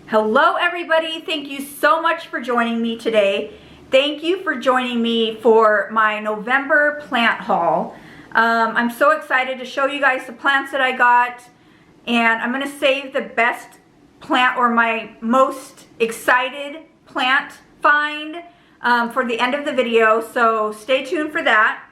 Hello everybody, thank you so much for joining me today. Thank you for joining me for my November plant haul. I'm so excited to show you guys the plants that I got, and I'm going to save the best plant or my most excited plant find for the end of the video, so stay tuned for that.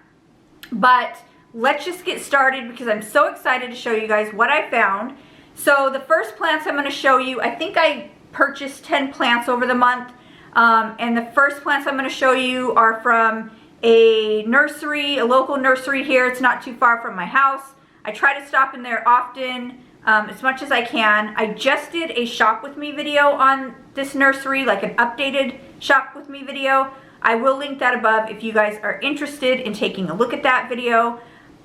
But let's just get started because I'm so excited to show you guys what I found. So the first plants I'm going to show you, I think I purchased 10 plants over the month, and the first plants I'm going to show you are from a nursery, a local nursery here. It's not too far from my house. I try to stop in there often, as much as I can. I just did a shop with me video on this nursery, like an updated shop with me video. I will link that above if you guys are interested in taking a look at that video.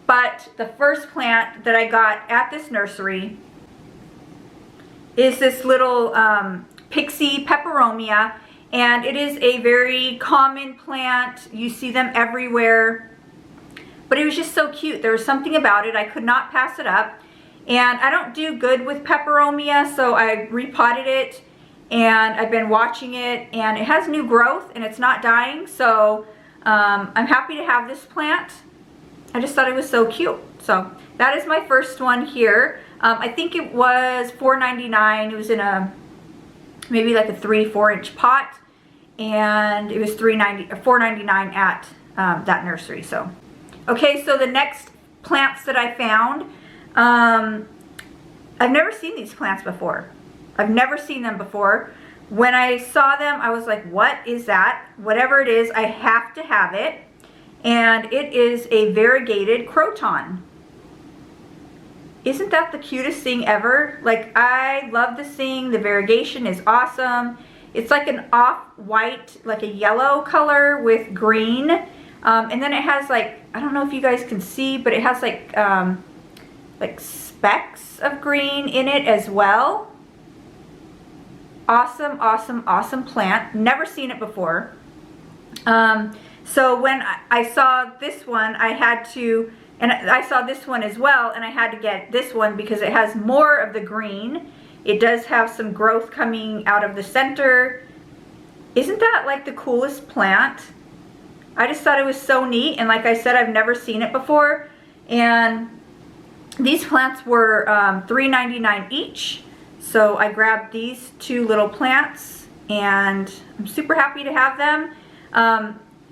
But the first plant that I got at this nursery is this little pixie Peperomia, and it is a very common plant. You see them everywhere, but it was just so cute. There was something about it. I could not pass it up, and I don't do good with Peperomia, so I repotted it, and I've been watching it, and it has new growth, and it's not dying, so I'm happy to have this plant. I just thought it was so cute. So that is my first one here. I think it was $4.99. It was in a maybe like a 3-4 inch pot, and it was $4.99 at that nursery. So okay, so the next plants that I found, I've never seen these plants before. I've never seen them before. When I saw them, I was like, what is that? Whatever it is, I have to have it. And it is a Variegated Croton. Isn't that the cutest thing ever? Like, I love this thing. The variegation is awesome. It's like an off-white, like a yellow color with green. And then it has like, I don't know if you guys can see, but it has like specks of green in it as well. Awesome, awesome, awesome plant. Never seen it before. So when I saw this one, I had to, and I saw this one as well, and I had to get this one because it has more of the green. It does have some growth coming out of the center. Isn't that like the coolest plant? I just thought it was so neat, and like I said, I've never seen it before. And these plants were $3.99 each. So I grabbed these two little plants, and I'm super happy to have them.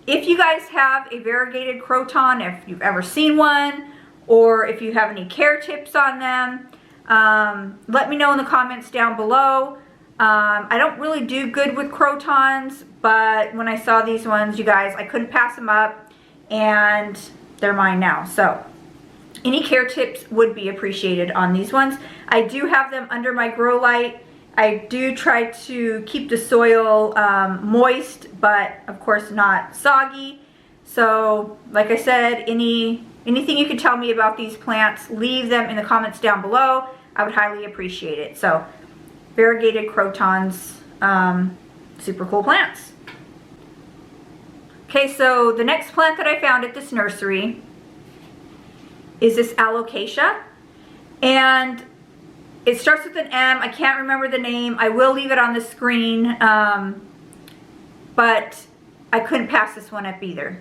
If you guys have a Variegated Croton, if you've ever seen one, or if you have any care tips on them, let me know in the comments down below. I don't really do good with crotons, but when I saw these ones, you guys, I couldn't pass them up, and they're mine now. So any care tips would be appreciated on these ones. I do have them under my grow light. I do try to keep the soil moist, but of course not soggy. So like I said, anything you can tell me about these plants, leave them in the comments down below. I would highly appreciate it. So Variegated Crotons, super cool plants. Okay, so the next plant that I found at this nursery is this Alocasia, and it starts with an M. I can't remember the name. I will leave it on the screen, but I couldn't pass this one up either.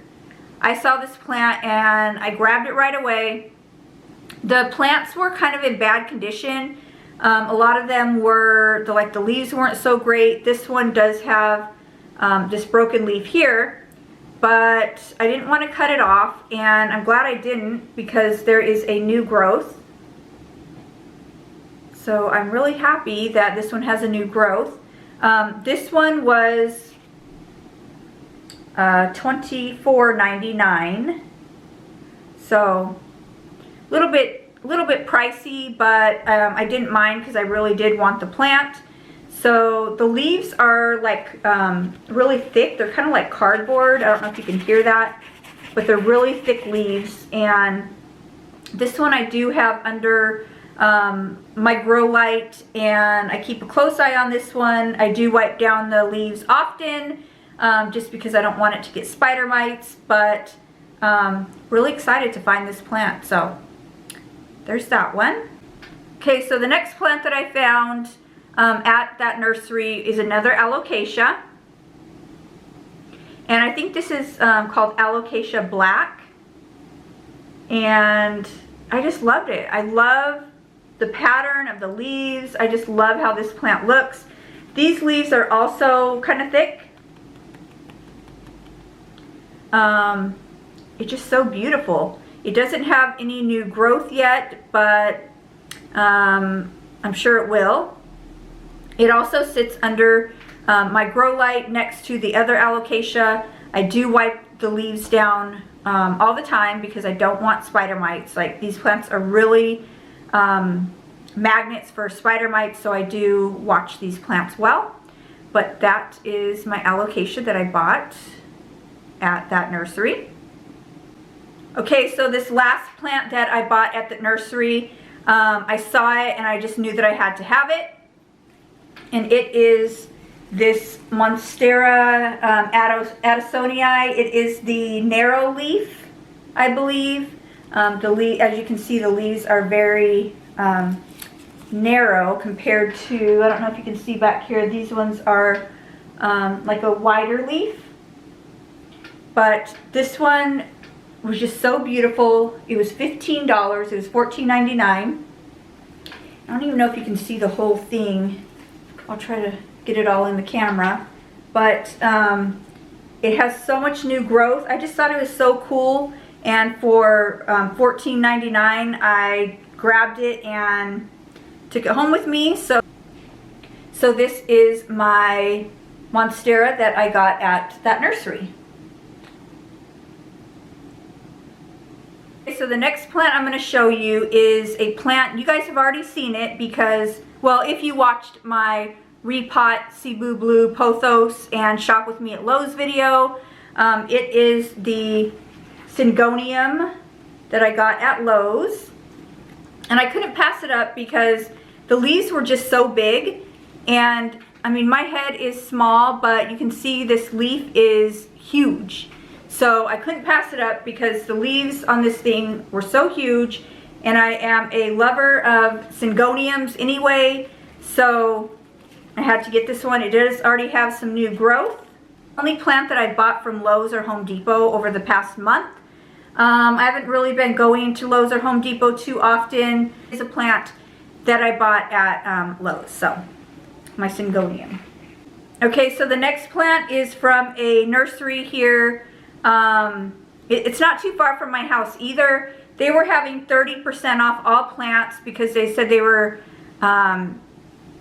I saw this plant and I grabbed it right away. The plants were kind of in bad condition. A lot of them were, the leaves weren't so great. This one does have this broken leaf here, but I didn't want to cut it off, and I'm glad I didn't because there is a new growth. So I'm really happy that this one has a new growth. This one was $24.99. So a little bit pricey, but I didn't mind because I really did want the plant. So the leaves are like really thick. They're kind of like cardboard. I don't know if you can hear that, but they're really thick leaves. And this one I do have under my grow light, and I keep a close eye on this one. I do wipe down the leaves often, just because I don't want it to get spider mites, but really excited to find this plant. So there's that one. Okay, so the next plant that I found at that nursery is another Alocasia. And I think this is called Alocasia Black. And I just loved it. I love the pattern of the leaves. I just love how this plant looks. These leaves are also kind of thick. It's just so beautiful. It doesn't have any new growth yet, but I'm sure it will. It also sits under my grow light next to the other Alocasia. I do wipe the leaves down all the time because I don't want spider mites. Like, these plants are really magnets for spider mites, so I do watch these plants well. But that is my Alocasia that I bought at that nursery. Okay, so this last plant that I bought at the nursery, I saw it and I just knew that I had to have it. And it is this Monstera Adisonii. It is the narrow leaf, I believe. As you can see, the leaves are very narrow compared to, I don't know if you can see back here, these ones are like a wider leaf. But this one was just so beautiful. It was $15. It was $14.99. I don't even know if you can see the whole thing. I'll try to get it all in the camera. But it has so much new growth. I just thought it was so cool. And for $14.99, I grabbed it and took it home with me. So this is my Monstera that I got at that nursery. So the next plant I'm going to show you is a plant, you guys have already seen it because, well, if you watched my repot Cebu Blue Pothos and shop with me at Lowe's video, it is the Syngonium that I got at Lowe's. And I couldn't pass it up because the leaves were just so big. And I mean, my head is small, but you can see this leaf is huge. So I couldn't pass it up because the leaves on this thing were so huge, and I am a lover of Syngoniums anyway, so I had to get this one. It does already have some new growth. Only plant that I bought from Lowe's or Home Depot over the past month. I haven't really been going to Lowe's or Home Depot too often. It's a plant that I bought at Lowe's, so my Syngonium. Okay, so the next plant is from a nursery here. It's not too far from my house either. They were having 30% off all plants because they said they were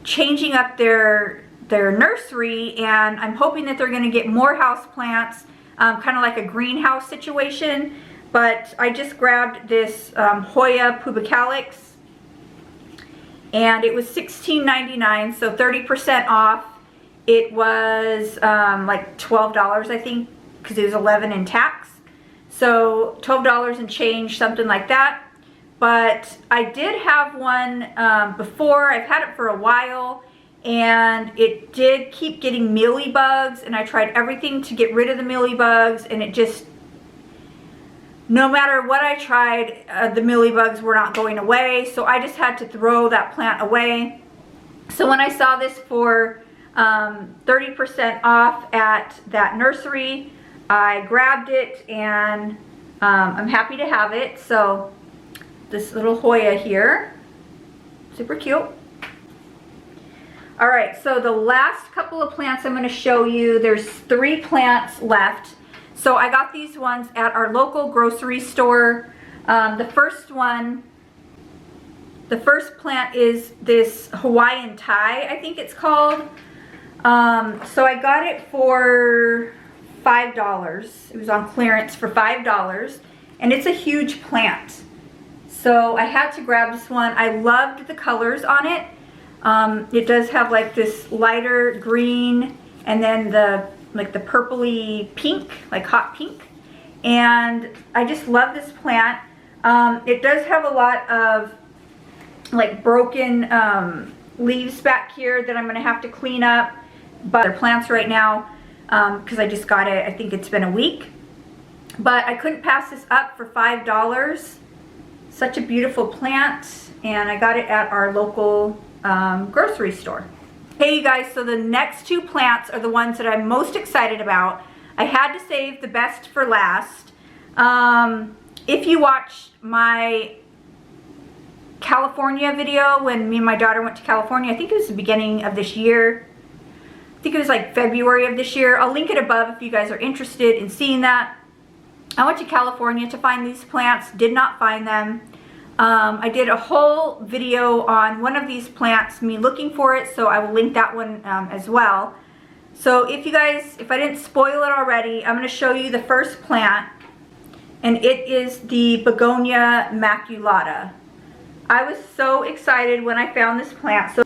changing up their nursery, and I'm hoping that they're going to get more house plants, kind of like a greenhouse situation. But I just grabbed this Hoya Pubicalyx, and it was $16.99, so 30% off. It was like $12, I think, because it was $11 in tax. So $12 and change, something like that. But I did have one before. I've had it for a while, and it did keep getting mealybugs, and I tried everything to get rid of the mealybugs, and it just, no matter what I tried, the mealybugs were not going away. So I just had to throw that plant away. So when I saw this for 30% off at that nursery, I grabbed it, and I'm happy to have it. So this little Hoya here, super cute. All right, so the last couple of plants I'm going to show you, there's 3 plants left. So I got these ones at our local grocery store. The first plant is this Hawaiian Thai, I think it's called. So I got it for $5. It was on clearance for $5, and it's a huge plant. So I had to grab this one. I loved the colors on it. It does have like this lighter green, and then the purpley pink, like hot pink. And I just love this plant. It does have a lot of like broken leaves back here that I'm going to have to clean up. But they're plants right now because I just got it. I think it's been a week. But I couldn't pass this up for $5. Such a beautiful plant. And I got it at our local grocery store. Hey you guys, so the next two plants are the ones that I'm most excited about. I had to save the best for last. If you watched my California video when me and my daughter went to California, I think it was the beginning of this year. I think it was like February of this year. I'll link it above if you guys are interested in seeing that. I went to California to find these plants, did not find them. I did a whole video on one of these plants, me looking for it, so I will link that one as well. So if I didn't spoil it already, I'm going to show you the first plant, and it is the Begonia maculata. I was so excited when I found this plant.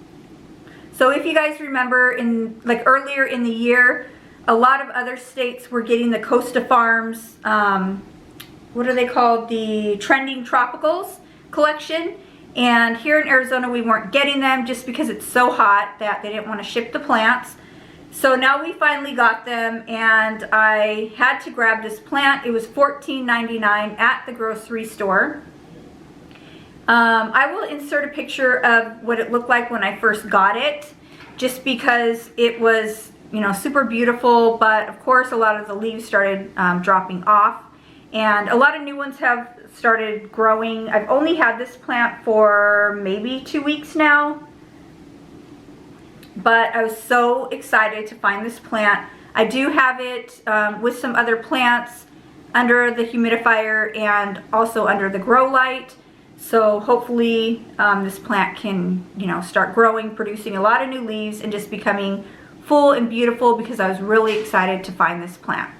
So if you guys remember, earlier in the year, a lot of other states were getting the Costa Farms, what are they called, the Trending Tropicals collection, and here in Arizona we weren't getting them just because it's so hot that they didn't want to ship the plants. So now we finally got them, and I had to grab this plant. It was $14.99 at the grocery store. I will insert a picture of what it looked like when I first got it, just because it was, you know, super beautiful, but of course a lot of the leaves started dropping off, and a lot of new ones have started growing. I've only had this plant for maybe 2 weeks now, but I was so excited to find this plant. I do have it with some other plants under the humidifier and also under the grow light. So hopefully this plant can, you know, start growing, producing a lot of new leaves, and just becoming full and beautiful, because I was really excited to find this plant.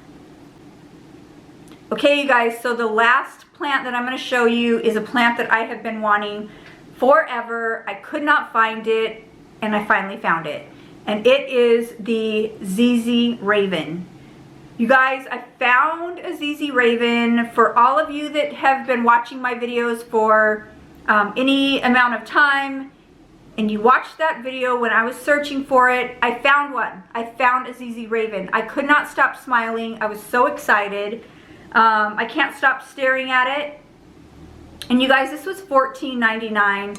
Okay, you guys, so the last plant that I'm going to show you is a plant that I have been wanting forever. I could not find it, and I finally found it. And it is the ZZ Raven. You guys, I found a ZZ Raven. For all of you that have been watching my videos for any amount of time, and you watched that video when I was searching for it, I found one. I found a ZZ Raven. I could not stop smiling. I was so excited. I can't stop staring at it. And you guys, this was $14.99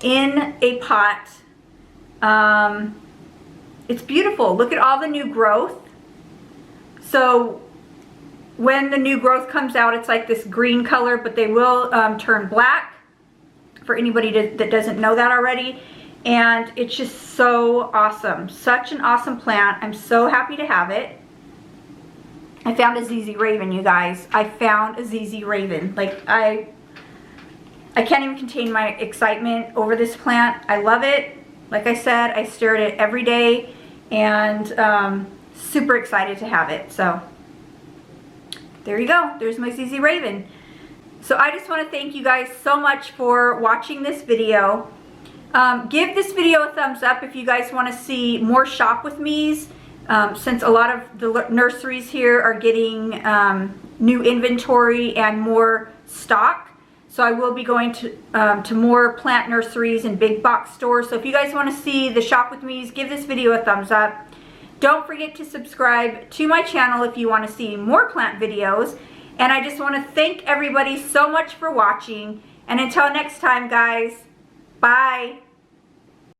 in a pot. It's beautiful. Look at all the new growth. So when the new growth comes out, it's like this green color, but they will turn black, for anybody that doesn't know that already. And it's just so awesome. Such an awesome plant. I'm so happy to have it. I found a ZZ Raven, you guys. I found a ZZ Raven. Like, I can't even contain my excitement over this plant. I love it. Like I said, I stare at it every day, and super excited to have it. So there you go. There's my ZZ Raven. So I just want to thank you guys so much for watching this video. Give this video a thumbs up if you guys want to see more shop with me's. Since a lot of the nurseries here are getting new inventory and more stock. So I will be going to more plant nurseries and big box stores. So if you guys want to see the shop with me's, give this video a thumbs up. Don't forget to subscribe to my channel if you want to see more plant videos. And I just want to thank everybody so much for watching. And until next time, guys, bye.